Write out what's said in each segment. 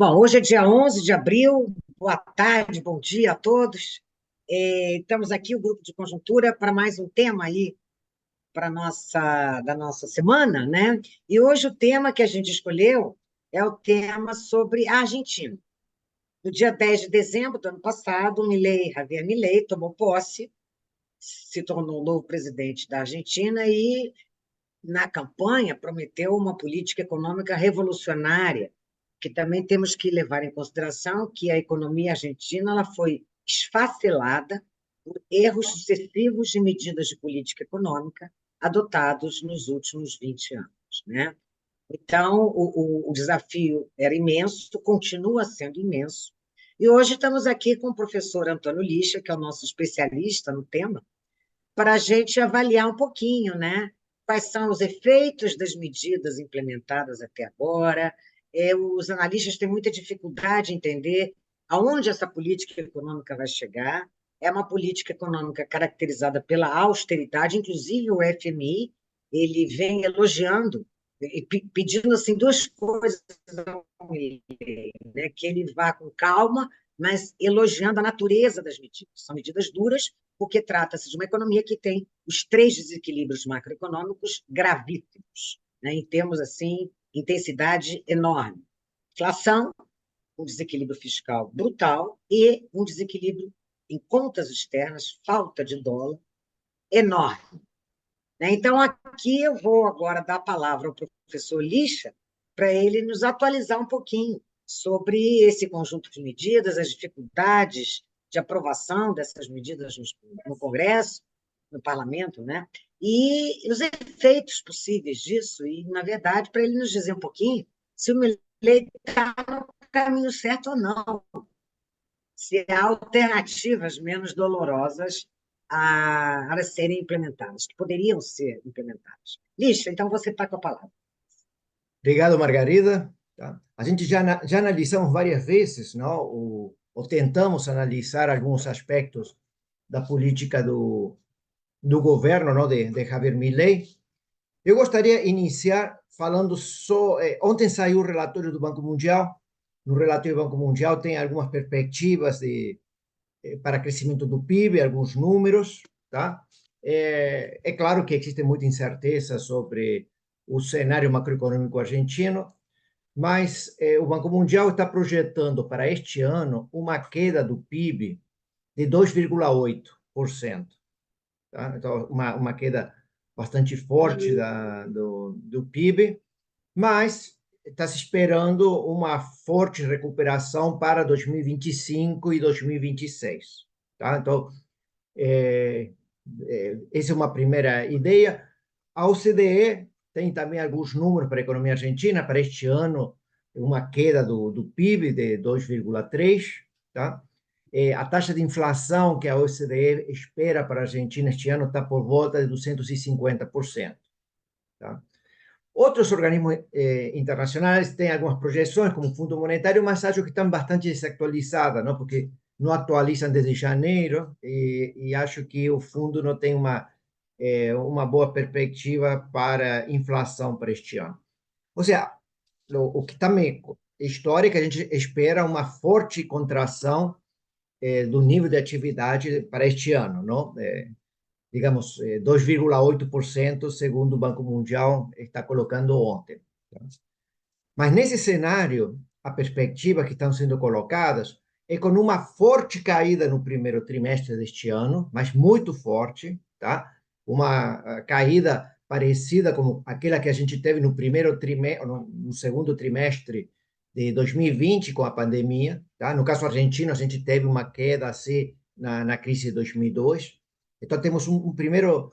Bom, hoje é dia 11 de abril, boa tarde, bom dia a todos. Estamos aqui, o Grupo de Conjuntura, para mais um tema aí da nossa semana, né? E hoje o tema que a gente escolheu é o tema sobre a Argentina. No dia 10 de dezembro do ano passado, Javier Milei tomou posse, se tornou o novo presidente da Argentina e, na campanha, prometeu uma política econômica revolucionária, que também temos que levar em consideração que a economia argentina ela foi esfacelada por erros sucessivos de medidas de política econômica adotados nos últimos 20 anos, né? Então, o desafio era imenso, continua sendo imenso, e hoje estamos aqui com o professor Antônio Lixa, que é o nosso especialista no tema, para a gente avaliar um pouquinho, né? Quais são os efeitos das medidas implementadas até agora. Os analistas têm muita dificuldade em entender aonde essa política econômica vai chegar. É uma política econômica caracterizada pela austeridade, inclusive o FMI, ele vem elogiando e pedindo assim duas coisas ao Milei, né? Que ele vá com calma, mas elogiando a natureza das medidas. São medidas duras, porque trata-se de uma economia que tem os três desequilíbrios macroeconômicos gravíssimos, né, em termos assim, intensidade enorme. Inflação, um desequilíbrio fiscal brutal e um desequilíbrio em contas externas, falta de dólar enorme. Né? Então, aqui eu vou agora dar a palavra ao professor Lixa para ele nos atualizar um pouquinho sobre esse conjunto de medidas, as dificuldades de aprovação dessas medidas no Congresso, no Parlamento, né? E os efeitos possíveis disso, e, na verdade, para ele nos dizer um pouquinho se o Milei está no caminho certo ou não, se há alternativas menos dolorosas a serem implementadas, que poderiam ser implementadas. Lixa, então você está com a palavra. Obrigado, Margarida. Tá? A gente já analisamos várias vezes, não? Ou tentamos analisar alguns aspectos da política do governo, não? De Javier Milei. Eu gostaria de iniciar falando só. Ontem saiu o relatório do Banco Mundial. No relatório do Banco Mundial tem algumas perspectivas para crescimento do PIB, alguns números, tá? É claro que existe muita incerteza sobre o cenário macroeconômico argentino, mas o Banco Mundial está projetando para este ano uma queda do PIB de 2,8%. Tá? Então, uma queda bastante forte do PIB, mas está se esperando uma forte recuperação para 2025 e 2026. Tá? Então, é, essa é uma primeira ideia. A OCDE tem também alguns números para a economia argentina, para este ano, uma queda do PIB de 2,3%. Tá? A taxa de inflação que a OCDE espera para a Argentina este ano está por volta de 250%. Tá? Outros organismos internacionais têm algumas projeções, como o Fundo Monetário, mas acho que estão bastante desatualizadas, não? Porque não atualizam desde janeiro e acho que o fundo não tem uma boa perspectiva para inflação para este ano. Ou seja, o que também é histórico, a gente espera uma forte contração do nível de atividade para este ano, não? Digamos, 2,8%, segundo o Banco Mundial está colocando ontem. Tá? Mas nesse cenário, a perspectiva que estão sendo colocadas é com uma forte caída no primeiro trimestre deste ano, mas muito forte, tá? Uma caída parecida com aquela que a gente teve no primeiro trimestre, no segundo trimestre de 2020 com a pandemia, tá? No caso argentino, a gente teve uma queda assim na crise de 2002. Então temos um primeiro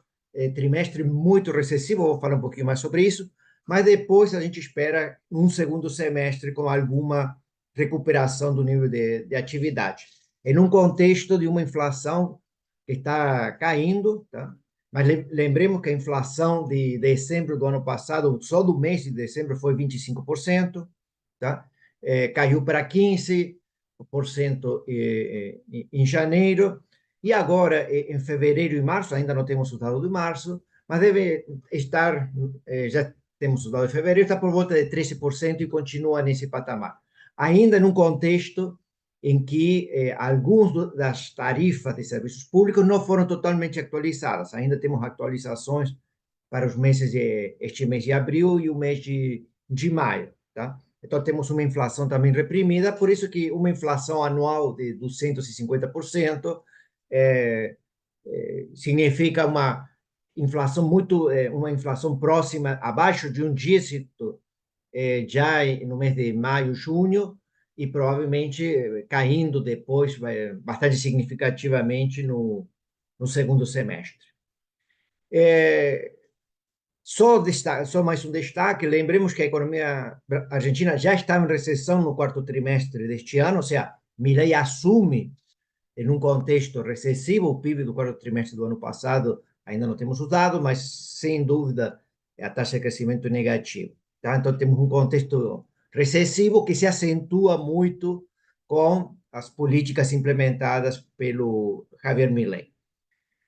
trimestre muito recessivo, vou falar um pouquinho mais sobre isso, mas depois a gente espera um segundo semestre com alguma recuperação do nível de atividade. Em um contexto de uma inflação que está caindo, tá? Mas lembremos que a inflação de dezembro do ano passado, só do mês de dezembro, foi 25%, tá? Caiu para 15% em janeiro, e agora, em fevereiro e março, ainda não temos o dado de março, mas deve estar, já temos o dado de fevereiro, está por volta de 13% e continua nesse patamar. ainda num contexto em que algumas das tarifas de serviços públicos não foram totalmente atualizadas. Ainda temos atualizações para os meses de este mês de abril e o mês de maio, tá? Então temos uma inflação também reprimida, por isso que uma inflação anual de 250% é, significa uma inflação próxima, abaixo de um dígito, já no mês de maio, junho, e provavelmente caindo depois bastante significativamente no segundo semestre. Só mais um destaque, lembremos que a economia argentina já estava em recessão no quarto trimestre deste ano, ou seja, Milei assume em um contexto recessivo, o PIB do quarto trimestre do ano passado, ainda não temos os dados, mas sem dúvida a taxa de crescimento é negativa. Tá? Então temos um contexto recessivo que se acentua muito com as políticas implementadas pelo Javier Milei.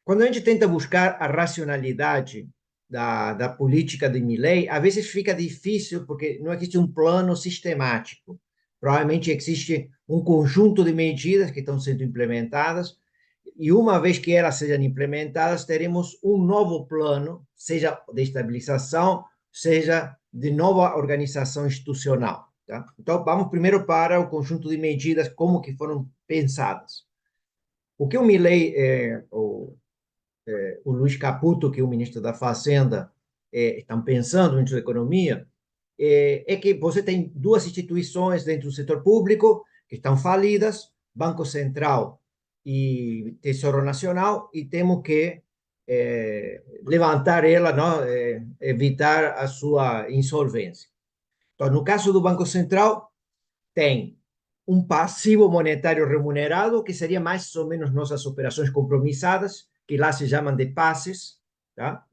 Quando a gente tenta buscar a racionalidade da política de Milei, às vezes fica difícil porque não existe um plano sistemático. Provavelmente existe um conjunto de medidas que estão sendo implementadas e uma vez que elas sejam implementadas, teremos um novo plano, seja de estabilização, seja de nova organização institucional. Tá? Então, vamos primeiro para o conjunto de medidas, como que foram pensadas. O que o Milei, o Luiz Caputo, que é o ministro da Fazenda, estão pensando, o ministro da Economia, é que você tem duas instituições dentro do setor público que estão falidas, Banco Central e Tesouro Nacional, e temos que levantar ela, não? Evitar a sua insolvência. Então, no caso do Banco Central, tem um passivo monetário remunerado, que seria mais ou menos nossas operações compromissadas, que lá se chamam de passes, tá?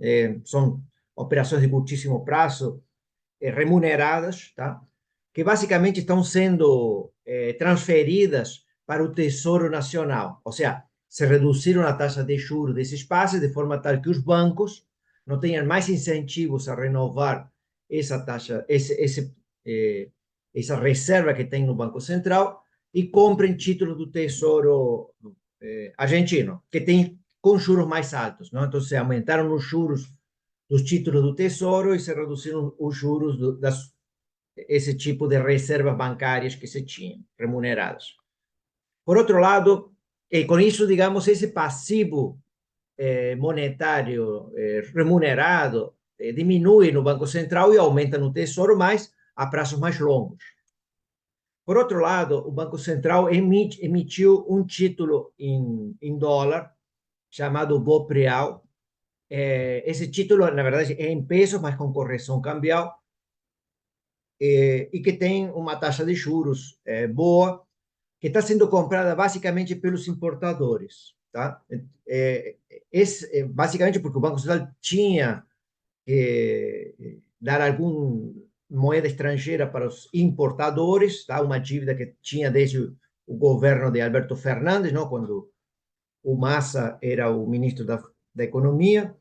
São operações de curtíssimo prazo, remuneradas, tá? Que basicamente estão sendo transferidas para o Tesouro Nacional. Ou seja, se reduziram a taxa de juros desses passes de forma tal que os bancos não tenham mais incentivos a renovar essa taxa, essa reserva que tem no Banco Central e comprem títulos do Tesouro argentino, que tem com juros mais altos. Não? Então, se aumentaram os juros dos títulos do Tesouro e se reduziram os juros esse tipo de reservas bancárias que se tinham, remuneradas. Por outro lado, e com isso, digamos, esse passivo monetário remunerado diminui no Banco Central e aumenta no Tesouro, mas a prazos mais longos. Por outro lado, o Banco Central emitiu um título em dólar, chamado BOPREAL. Esse título, na verdade, é em pesos, mas com correção cambial, e que tem uma taxa de juros boa, que está sendo comprada basicamente pelos importadores. Tá? Basicamente porque o Banco Central tinha que dar alguma moeda estrangeira para os importadores, tá? Uma dívida que tinha desde o governo de Alberto Fernandes, não? Quando o Massa era o ministro da Economia.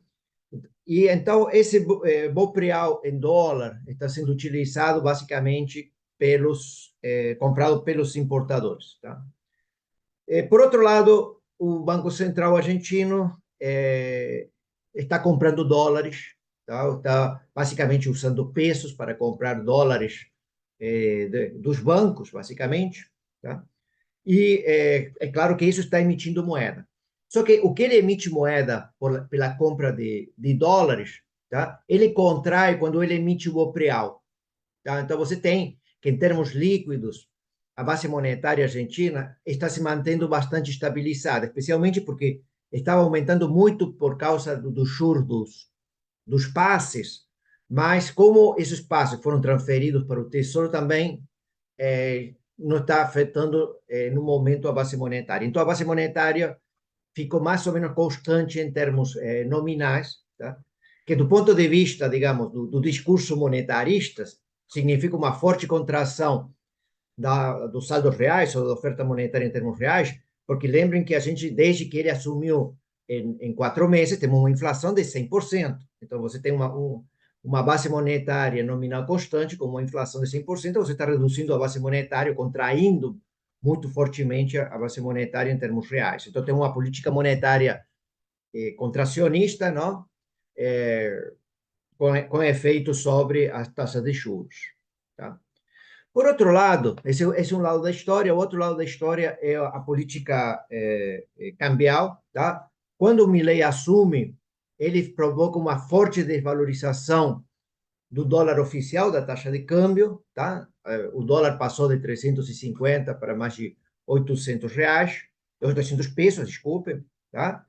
E então esse BOPREAL em dólar está sendo utilizado basicamente comprado pelos importadores. Tá? Por outro lado, o Banco Central argentino está comprando dólares, tá? Está basicamente usando pesos para comprar dólares dos bancos, basicamente. Tá? E é claro que isso está emitindo moeda. Só que o que ele emite moeda pela compra de dólares, tá? Ele contrai quando ele emite o BOPREAL. Tá? Então, você tem que, em termos líquidos, a base monetária argentina está se mantendo bastante estabilizada, especialmente porque estava aumentando muito por causa dos juros dos passes, mas como esses passes foram transferidos para o Tesouro também, não está afetando no momento a base monetária. Então, a base monetária ficou mais ou menos constante em termos nominais, tá? Que do ponto de vista, digamos, do discurso monetarista, significa uma forte contração dos saldos reais ou da oferta monetária em termos reais, porque lembrem que a gente, desde que ele assumiu em 4 meses, temos uma inflação de 100%. Então, você tem uma base monetária nominal constante, como uma inflação de 100%, você está reduzindo a base monetária, contraindo muito fortemente a base monetária em termos reais. Então, tem uma política monetária contracionista, não? Com efeito sobre as taxas de juros. Tá? Por outro lado, esse é um lado da história, o outro lado da história é a política cambial. Tá? Quando o Milei assume, ele provoca uma forte desvalorização do dólar oficial, da taxa de câmbio. Tá? O dólar passou de 350 para mais de R$ 800, 800 pesos, desculpe. Tá?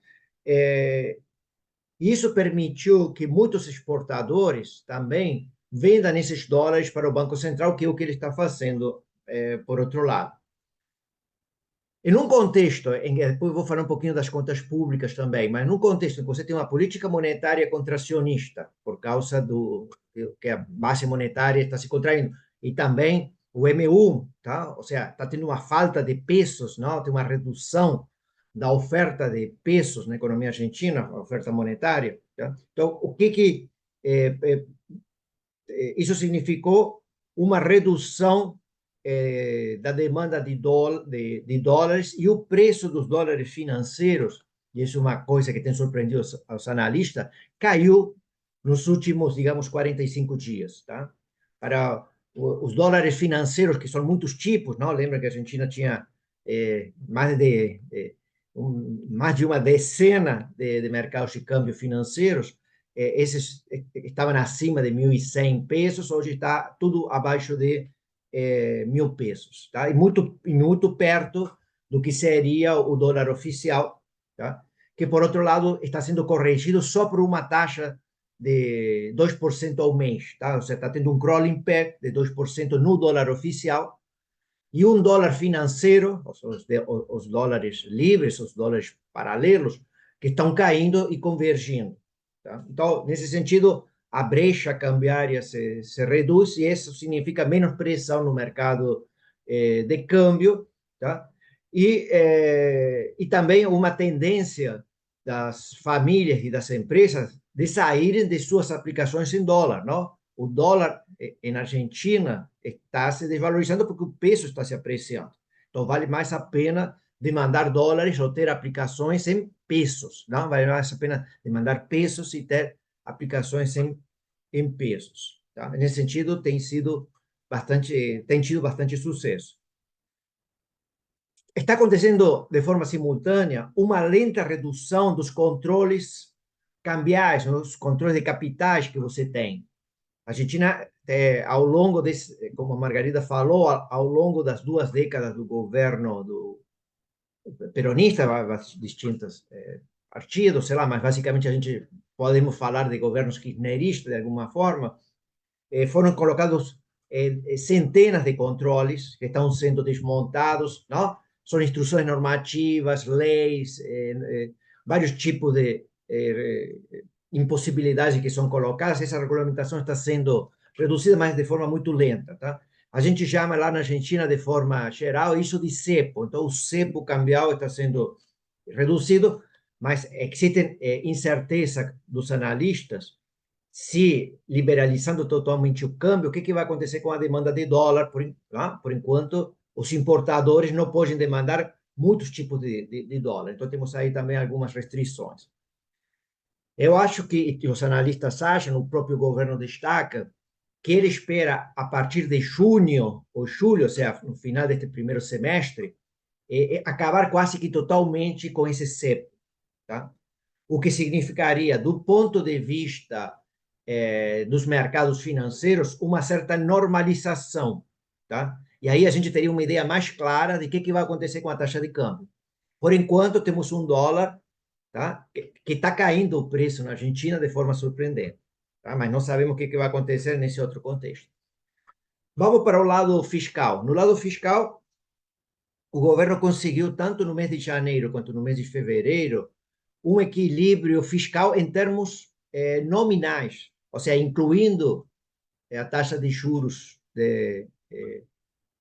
Isso permitiu que muitos exportadores também vendam esses dólares para o Banco Central, que é o que ele está fazendo, por outro lado. Em um contexto, depois vou falar um pouquinho das contas públicas também, mas num contexto em que você tem uma política monetária contracionista, por causa do que a base monetária está se contraindo, e também o MU, tá? Ou seja, está tendo uma falta de pesos, não? Tem uma redução da oferta de pesos na economia argentina, a oferta monetária. Tá? Então, o que isso significou? Uma redução da demanda de dólares, e o preço dos dólares financeiros, e isso é uma coisa que tem surpreendido os analistas, caiu nos últimos, digamos, 45 dias. Tá? Para os dólares financeiros, que são muitos tipos, não? Lembra que a Argentina tinha mais de uma decena de mercados de câmbio financeiros. Esses estavam acima de 1.100 pesos, hoje está tudo abaixo de 1.000 pesos, tá? E muito perto do que seria o dólar oficial, tá? Que, por outro lado, está sendo corrigido só por uma taxa de 2% ao mês, tá? Ou seja, está tendo um crawling peg de 2% no dólar oficial, e um dólar financeiro, os dólares livres, os dólares paralelos, que estão caindo e convergindo. Tá? Então, nesse sentido, a brecha cambiária se reduz, e isso significa menos pressão no mercado de câmbio. Tá? E também uma tendência das famílias e das empresas de saírem de suas aplicações em dólar. Não? O dólar em Argentina está se desvalorizando porque o peso está se apreciando. Então, vale mais a pena demandar dólares ou ter aplicações em pesos. Não vale mais a pena demandar pesos e ter aplicações em pesos. Tá? Nesse sentido, tem tido bastante sucesso. Está acontecendo de forma simultânea uma lenta redução dos controles cambiais, os controles de capitais que você tem. A Argentina, ao longo desse, como a Margarida falou, ao longo das 2 décadas do governo do peronista, distintos partidos, sei lá, mas basicamente a gente podemos falar de governos kirchneristas de alguma forma, foram colocados centenas de controles que estão sendo desmontados, não? São instruções normativas, leis, vários tipos de impossibilidades que são colocadas. Essa regulamentação está sendo reduzida, mas de forma muito lenta. Tá? A gente chama lá na Argentina, de forma geral, isso de cepo. Então, o cepo cambial está sendo reduzido, mas existe incerteza dos analistas se, liberalizando totalmente o câmbio, o que vai acontecer com a demanda de dólar. Por enquanto, os importadores não podem demandar muitos tipos de dólar. Então, temos aí também algumas restrições. Eu acho que os analistas acham, o próprio governo destaca, que ele espera, a partir de junho ou julho, ou seja, no final deste primeiro semestre, acabar quase que totalmente com esse cepo. Tá? O que significaria, do ponto de vista dos mercados financeiros, uma certa normalização. Tá? E aí a gente teria uma ideia mais clara de que vai acontecer com a taxa de câmbio. Por enquanto, temos um dólar, tá? que está caindo o preço na Argentina de forma surpreendente. Tá? Mas não sabemos o que vai acontecer nesse outro contexto. Vamos para o lado fiscal. No lado fiscal, o governo conseguiu, tanto no mês de janeiro quanto no mês de fevereiro, um equilíbrio fiscal em termos nominais, ou seja, incluindo a taxa de juros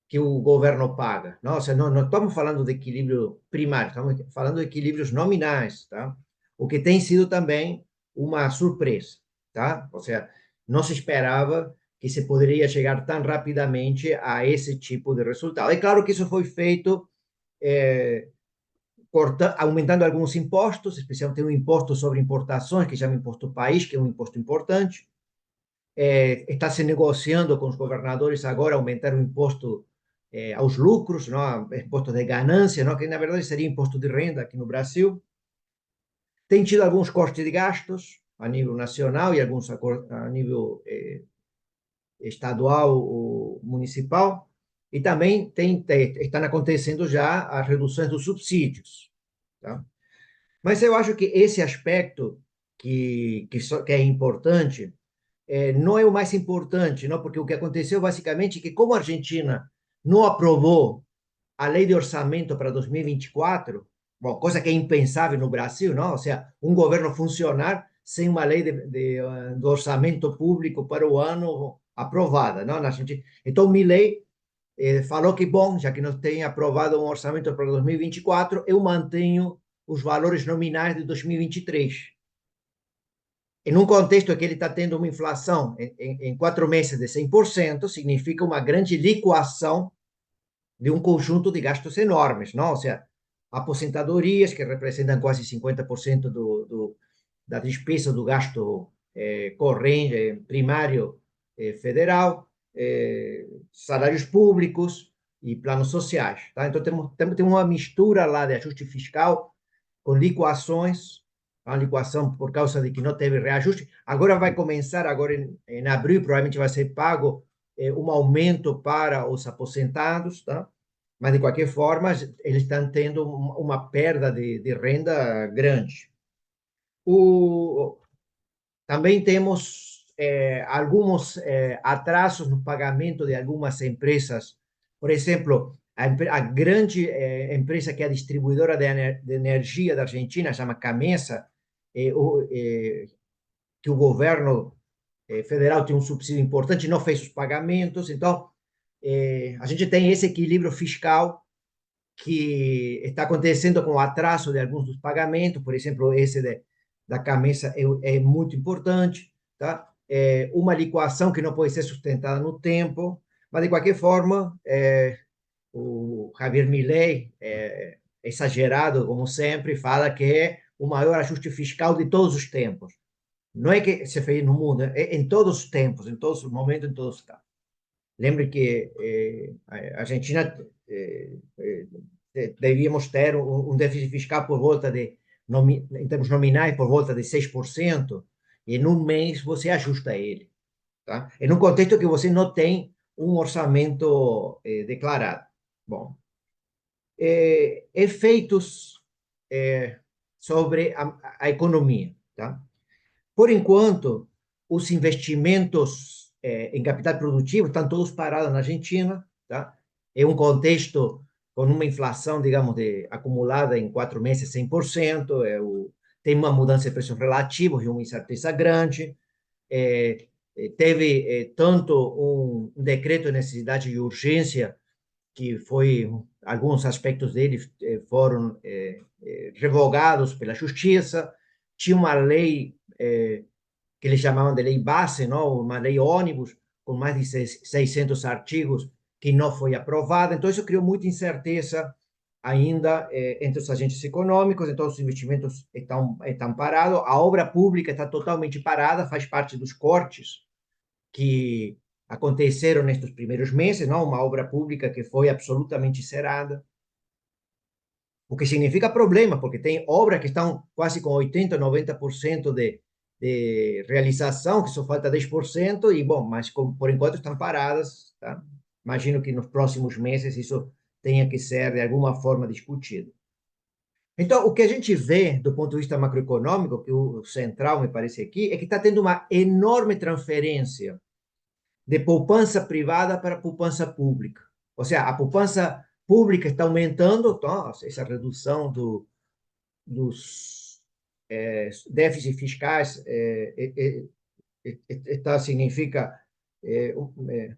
que o governo paga. Não, ou seja, não estamos falando de equilíbrio primário, estamos falando de equilíbrios nominais, tá? O que tem sido também uma surpresa, tá? Ou seja, não se esperava que se poderia chegar tão rapidamente a esse tipo de resultado. É claro que isso foi feito aumentando alguns impostos, especialmente um imposto sobre importações, que chama Imposto País, que é um imposto importante. Está se negociando com os governadores agora aumentar o imposto aos lucros, não? Imposto de ganância, não? Que na verdade seria imposto de renda aqui no Brasil. Tem tido alguns cortes de gastos a nível nacional e alguns a nível estadual ou municipal, e também estão acontecendo já as reduções dos subsídios. Tá? Mas eu acho que esse aspecto que é importante não é o mais importante, não? Porque o que aconteceu basicamente é que, como a Argentina não aprovou a lei de orçamento para 2024, bom, coisa que é impensável no Brasil, não? Ou seja, um governo funcionar sem uma lei de orçamento público para o ano aprovada, não? Na Argentina. Então, Milei falou que, bom, já que não tem aprovado um orçamento para 2024, eu mantenho os valores nominais de 2023. Em um contexto que ele está tendo uma inflação em 4 meses de 100%, significa uma grande liquação de um conjunto de gastos enormes, não? Ou seja, aposentadorias, que representam quase 50% da despesa do gasto corrente, primário federal, salários públicos e planos sociais. Tá? Então, temos uma mistura lá de ajuste fiscal com liquações, a liquação por causa de que não teve reajuste. Agora vai começar, agora em abril, provavelmente vai ser pago um aumento para os aposentados, tá? Mas, de qualquer forma, eles estão tendo uma perda de renda grande. Também temos alguns atrasos no pagamento de algumas empresas. Por exemplo, a grande empresa que é a distribuidora de energia da Argentina, chama Camesa, que o governo federal tem um subsídio importante, não fez os pagamentos. Então, a gente tem esse equilíbrio fiscal que está acontecendo com o atraso de alguns dos pagamentos, por exemplo, esse da camisa é muito importante, tá? Uma liquação que não pode ser sustentada no tempo, mas de qualquer forma, o Javier Milei, exagerado como sempre, fala que é o maior ajuste fiscal de todos os tempos. Não é que se fez no mundo, é em todos os tempos, em todos os momentos, em todos os casos. Lembre que a Argentina devíamos ter um déficit fiscal por volta de, em termos nominais, por volta de 6%, e num mês você ajusta ele. Tá? Em um contexto que você não tem um orçamento declarado. Bom, efeitos sobre a economia. Tá? Por enquanto, os investimentos em capital produtivo estão todos parados na Argentina. Tá? É um contexto com uma inflação, digamos, acumulada em 4 meses, 100%, tem uma mudança de preços relativos e uma incerteza grande. Teve tanto um decreto de necessidade e urgência, que foi, alguns aspectos dele foram revogados pela justiça, tinha uma lei que eles chamavam de lei base, não? Uma lei ônibus, com mais de 600 artigos, que não foi aprovada. Então, isso criou muita incerteza ainda entre os agentes econômicos, então os investimentos estão parados, a obra pública está totalmente parada, faz parte dos cortes que aconteceram nestes primeiros meses, não? Uma obra pública que foi absolutamente cerrada, o que significa problema, porque tem obras que estão quase com 80%, 90% de realização, que só falta 10%, e, bom, mas por enquanto estão paradas, tá? Imagino que nos próximos meses isso tenha que ser, de alguma forma, discutido. Então, o que a gente vê do ponto de vista macroeconômico, que o central me parece aqui, é que está tendo uma enorme transferência de poupança privada para poupança pública. Ou seja, a poupança pública está aumentando, então, essa redução dos déficits fiscais significa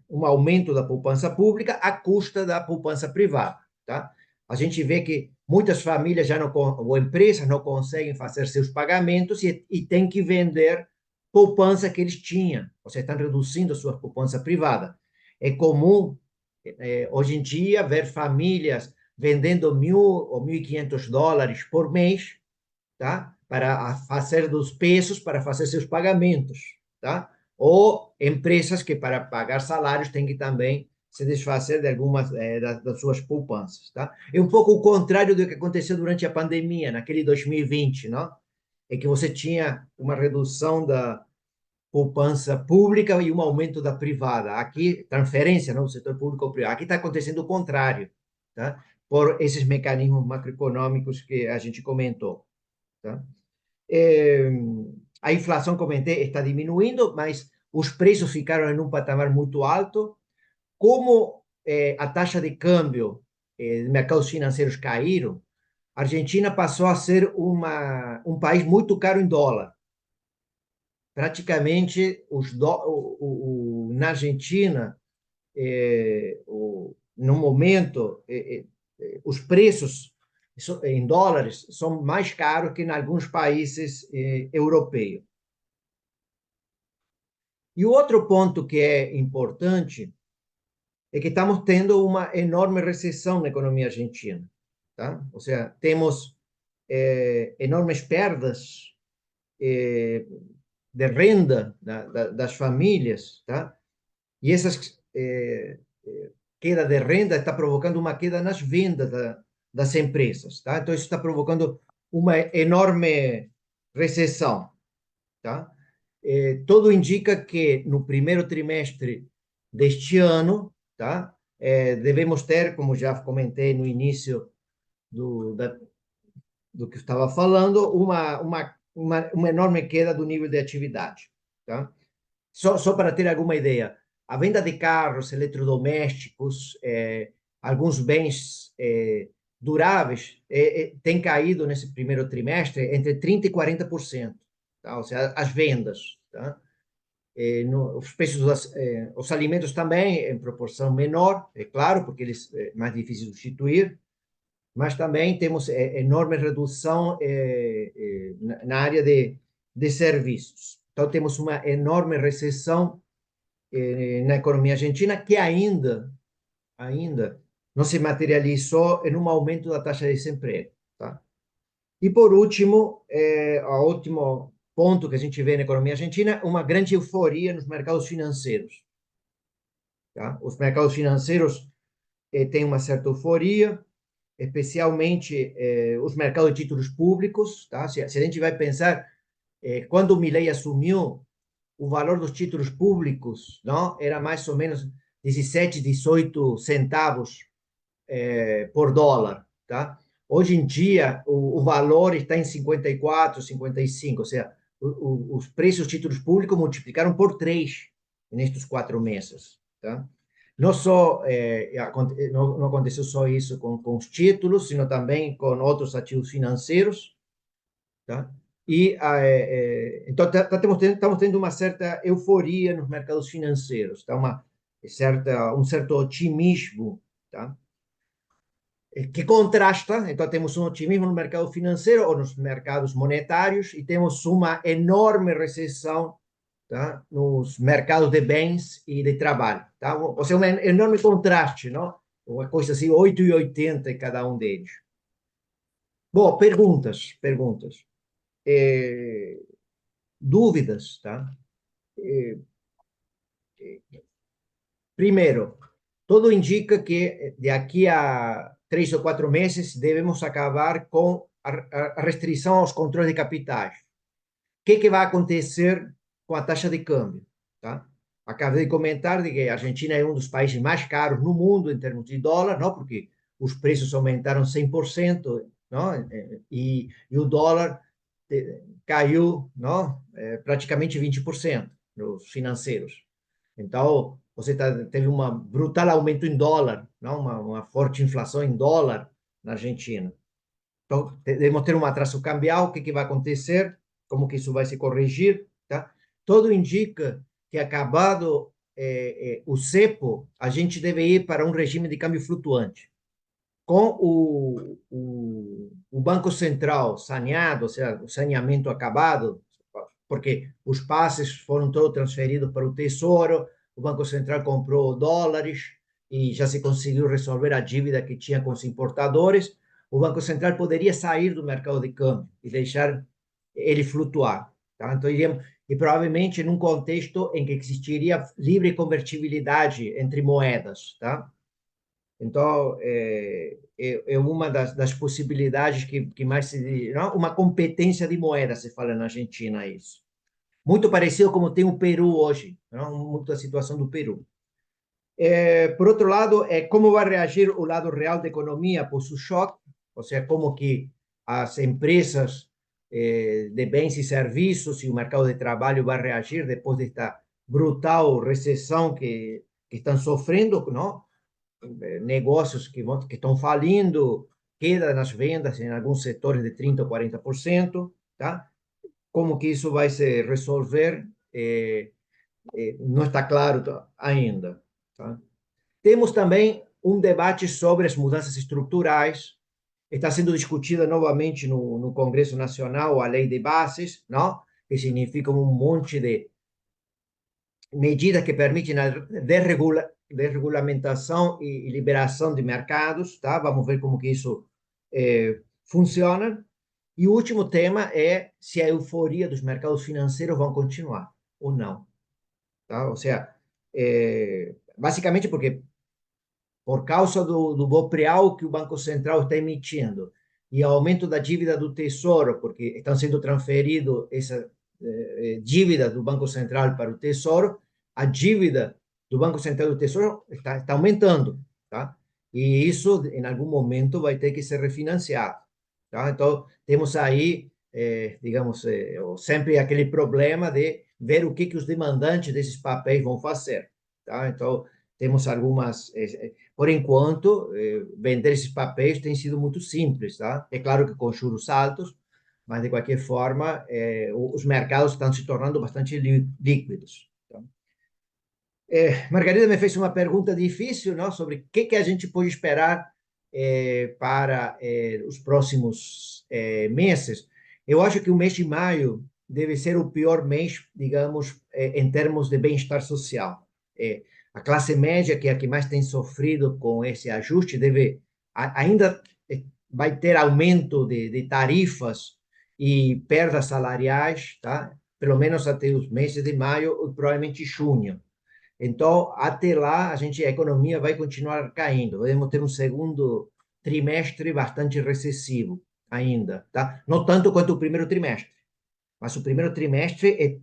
um aumento da poupança pública à custa da poupança privada. Tá? A gente vê que muitas famílias já não, ou empresas não conseguem fazer seus pagamentos e tem que vender poupança que eles tinham, ou seja, estão reduzindo a sua poupança privada. É comum, hoje em dia, ver famílias vendendo 1.000 ou US$ 1.500 por mês, tá? Para fazer dos pesos para fazer seus pagamentos, tá? Ou empresas que para pagar salários têm que também se desfazer de algumas das suas poupanças, tá? É um pouco o contrário do que aconteceu durante a pandemia, naquele 2020, não? É que você tinha uma redução da poupança pública e um aumento da privada. Aqui, transferência, não, do setor público ao privado. Aqui está acontecendo o contrário, tá? Por esses mecanismos macroeconômicos que a gente comentou, tá? É, a inflação, comentei, está diminuindo, mas os preços ficaram em um patamar muito alto. Como a taxa de câmbio de mercados financeiros caíram, a Argentina passou a ser um país muito caro em dólar. Praticamente, na Argentina, no momento, os preços em dólares são mais caros que em alguns países europeus. E o outro ponto que é importante é que estamos tendo uma enorme recessão na economia argentina, tá? Ou seja, temos enormes perdas de renda das famílias, tá? E essas queda de renda está provocando uma queda nas vendas das empresas, tá? Então isso está provocando uma enorme recessão, tá? Tudo indica que no primeiro trimestre deste ano, tá? Devemos ter, como já comentei no início do que estava falando, uma enorme queda do nível de atividade, tá? Só para ter alguma ideia, a venda de carros, eletrodomésticos, alguns bens duráveis tem caído nesse primeiro trimestre entre 30% e 40%, tá? Ou seja, as vendas, tá? Os preços os alimentos também em proporção menor, é claro, porque eles mais difíceis de substituir, mas também temos enorme redução na área de serviços. Então, temos uma enorme recessão na economia argentina que ainda não se materializou em um aumento da taxa de desemprego, tá? E, por último, o último ponto que a gente vê na economia argentina, uma grande euforia nos mercados financeiros, tá? Os mercados financeiros têm uma certa euforia, especialmente os mercados de títulos públicos, tá? Se a gente vai pensar, quando o Milei assumiu, o valor dos títulos públicos, não, era mais ou menos 17, 18 centavos por dólar, tá? Hoje em dia, o valor está em 54, 55, ou seja, os preços dos títulos públicos multiplicaram por 3 nestes 4 meses, tá? Não só não aconteceu só isso com os títulos, sino também com outros ativos financeiros, tá? E então estamos tendo uma certa euforia nos mercados financeiros, tá? Um certo otimismo, tá? Que contrasta, então temos um otimismo no mercado financeiro ou nos mercados monetários e temos uma enorme recessão, tá? Nos mercados de bens e de trabalho, tá? Ou seja, um enorme contraste, não? Uma coisa assim, 8 e 80 em cada um deles. Bom, perguntas. Eh, Dúvidas, tá? Eh, Primeiro, tudo indica que de aqui a 3 ou 4 meses devemos acabar com a restrição aos controles de capitais. O que vai acontecer com a taxa de câmbio? Tá? Acabei de comentar de que a Argentina é um dos países mais caros no mundo em termos de dólar, não? Porque os preços aumentaram 100%, não? E o dólar caiu, não? Praticamente 20% nos financeiros. Então, teve um brutal aumento em dólar, não? Uma forte inflação em dólar na Argentina. Então, devemos ter um atraso cambial. O que vai acontecer? Como que isso vai se corrigir? Tá? Tudo indica que, acabado o cepo, a gente deve ir para um regime de câmbio flutuante. Com o Banco Central saneado, ou seja, o saneamento acabado, porque os passes foram todos transferidos para o Tesouro, o Banco Central comprou dólares e já se conseguiu resolver a dívida que tinha com os importadores. O Banco Central poderia sair do mercado de câmbio e deixar ele flutuar. Tá? Então, iríamos, e provavelmente num contexto em que existiria livre convertibilidade entre moedas. Tá? Então, é uma das possibilidades que mais se... Não? Uma competência de moeda, se fala na Argentina isso. Muito parecido como tem o Peru hoje, não? Muito a situação do Peru. Por outro lado, como vai reagir o lado real da economia após o choque, ou seja, como que as empresas de bens e serviços e o mercado de trabalho vai reagir depois desta brutal recessão que estão sofrendo, não? Negócios que estão falindo, queda nas vendas em alguns setores de 30% ou 40%, tá? Como que isso vai se resolver, não está claro ainda. Tá? Temos também um debate sobre as mudanças estruturais. Está sendo discutida novamente no Congresso Nacional a Lei de Bases, não? Que significa um monte de medidas que permitem a desregulamentação e liberação de mercados. Tá? Vamos ver como que isso funciona. E o último tema é se a euforia dos mercados financeiros vão continuar ou não. Tá? Ou seja, basicamente porque por causa do BOPREAL que o Banco Central está emitindo e aumento da dívida do Tesouro, porque estão sendo transferidas essa dívida do Banco Central para o Tesouro, a dívida do Banco Central do Tesouro está aumentando, tá? E isso, em algum momento, vai ter que ser refinanciado, tá? Então, temos aí, digamos, sempre aquele problema de ver o que os demandantes desses papéis vão fazer, tá? Então, temos algumas... Por enquanto, vender esses papéis tem sido muito simples, tá? É claro que com juros altos, mas de qualquer forma, os mercados estão se tornando bastante líquidos. Tá? Margarida me fez uma pergunta difícil, não? Sobre o que a gente pode esperar para os próximos meses. Eu acho que o mês de maio deve ser o pior mês, digamos, em termos de bem-estar social. A classe média, que é a que mais tem sofrido com esse ajuste, ainda vai ter aumento de tarifas e perdas salariais, tá? Pelo menos até os meses de maio, ou provavelmente junho. Então, até lá, a economia vai continuar caindo. Podemos ter um segundo trimestre bastante recessivo ainda, tá? Não tanto quanto o primeiro trimestre, mas o primeiro trimestre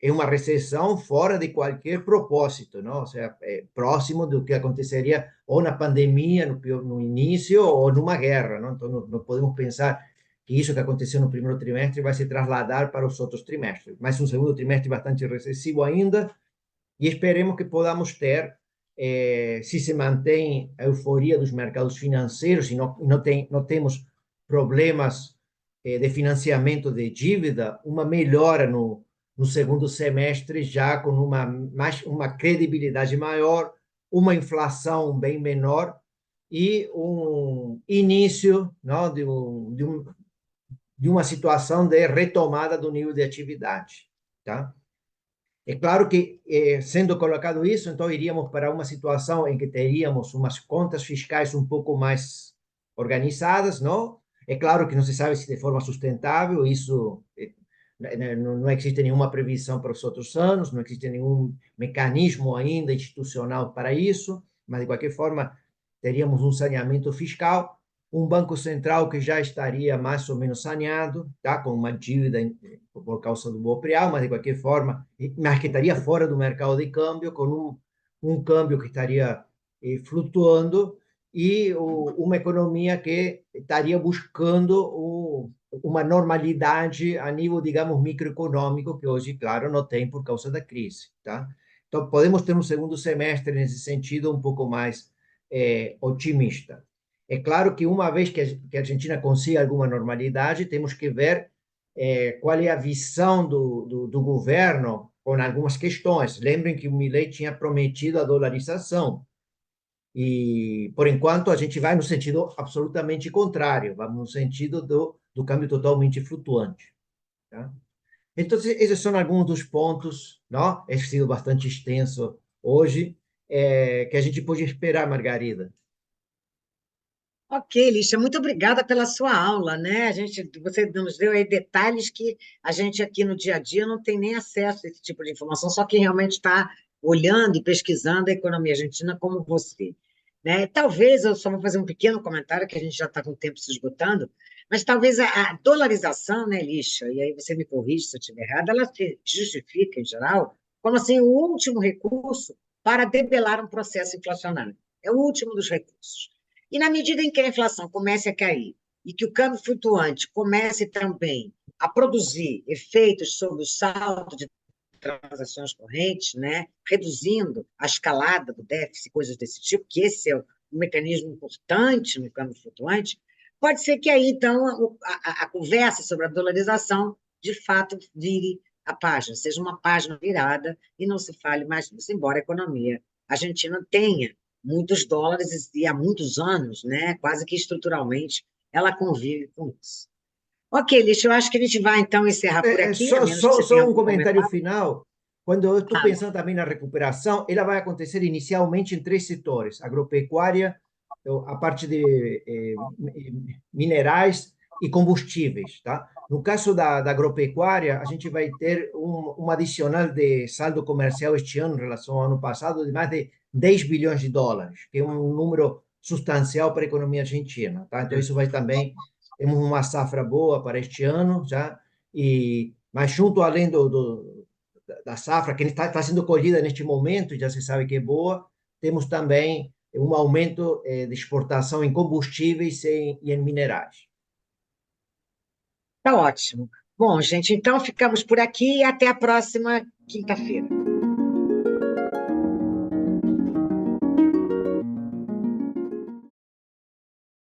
é uma recessão fora de qualquer propósito, não? Ou seja, é próximo do que aconteceria ou na pandemia, no início, ou numa guerra, não? Então, não podemos pensar que isso que aconteceu no primeiro trimestre vai se trasladar para os outros trimestres. Mas um segundo trimestre bastante recessivo ainda, e esperemos que podamos ter, se se mantém a euforia dos mercados financeiros e não temos problemas de financiamento de dívida, uma melhora no segundo semestre, já com uma credibilidade maior, uma inflação bem menor e um início, não, de uma situação de retomada do nível de atividade. Tá? É claro que, sendo colocado isso, então iríamos para uma situação em que teríamos umas contas fiscais um pouco mais organizadas, não? É claro que não se sabe se de forma sustentável, isso não existe nenhuma previsão para os outros anos, não existe nenhum mecanismo ainda institucional para isso, mas de qualquer forma teríamos um saneamento fiscal, um Banco Central que já estaria mais ou menos saneado, tá? Com uma dívida por causa do BOPREAL, mas de qualquer forma, mas que estaria fora do mercado de câmbio, com um câmbio que estaria flutuando e uma economia que estaria buscando uma normalidade a nível, digamos, microeconômico, que hoje, claro, não tem por causa da crise, tá? Então, podemos ter um segundo semestre nesse sentido um pouco mais otimista. É claro que uma vez que a Argentina consiga alguma normalidade, temos que ver qual é a visão do governo com algumas questões. Lembrem que o Milei tinha prometido a dolarização. E, por enquanto, a gente vai no sentido absolutamente contrário, vamos no sentido do câmbio totalmente flutuante. Tá? Então, esses são alguns dos pontos, não? É sido bastante extenso hoje, que a gente pode esperar, Margarida. Ok, Lígia, muito obrigada pela sua aula, né? Você nos deu aí detalhes que a gente aqui no dia a dia não tem nem acesso a esse tipo de informação, só quem realmente está olhando e pesquisando a economia argentina como você, né? Talvez, eu só vou fazer um pequeno comentário, que a gente já está com o tempo se esgotando, mas talvez a dolarização, né, Lígia, e aí você me corrige se eu estiver errada, ela se justifica, em geral, como assim, o último recurso para debelar um processo inflacionário. É o último dos recursos. E na medida em que a inflação comece a cair e que o câmbio flutuante comece também a produzir efeitos sobre o saldo de transações correntes, né, reduzindo a escalada do déficit, coisas desse tipo, que esse é um mecanismo importante no câmbio flutuante, pode ser que aí, então, a conversa sobre a dolarização, de fato, vire a página, seja uma página virada e não se fale mais disso, embora a economia argentina tenha muitos dólares e há muitos anos, né, quase que estruturalmente, ela convive com isso. Ok, Lixa, eu acho que a gente vai, então, encerrar por aqui, a menos que você tenha Só um algum comentário comentário. final. Quando eu estou Fala. pensando também na recuperação, ela vai acontecer inicialmente em três setores: agropecuária, a parte de minerais e combustíveis, tá? No caso da agropecuária, a gente vai ter um adicional de saldo comercial este ano em relação ao ano passado de mais de 10 bilhões de dólares, que é um número substancial para a economia argentina, tá? Então isso vai também, temos uma safra boa para este ano já, mas junto além da safra que está sendo colhida neste momento, já se sabe que é boa, temos também um aumento de exportação em combustíveis e em minerais. Tá ótimo. Bom, gente, então ficamos por aqui e até a próxima quinta-feira.